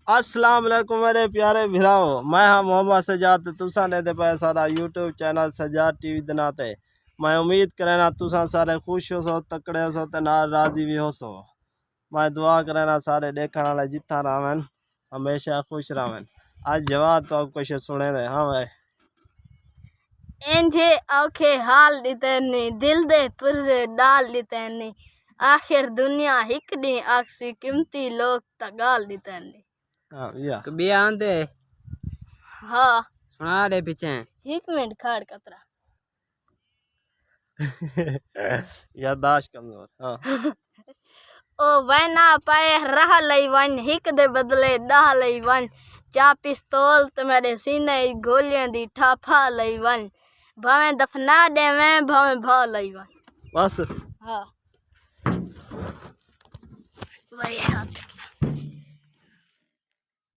अस्सलाम वालेकुम मेरे प्यारे भिराओ, मैं हाँ मोहम्मद सजाद। तुसा ने दे पे सारा यूट्यूब चैनल सजाद टीवी दे नाते मैं उम्मीद करना तुसा सारे खुश हो सो, तकड़े हो सो, ते नाल राजी भी हो सो। मैं दुआ करना सारे देखने वाले जिथा रहन हमेशा खुश रहन। आज जवाब तो आप कुछ सुने दे। हाँ भाई, इंजे औखे हाल दितनी दिल दे पुरजे डाल दितनी आखिर दुनिया हिक दी आखसी कीमती लोग तगाल दितनी। हाँ या कभी आंदे हाँ सुना दे पीछे 1 मिनट खाड़ कतरा यादाश्त कमजोर। हाँ ओ वैना पाए रह लई वन हिक दे बदले डाह लई वन चा पिस्तौल ते मेरे सीने गोलियां दी ठाफा लई वन भावें दफना देवें भावें भा लई वन। बस हाँ वही हाथ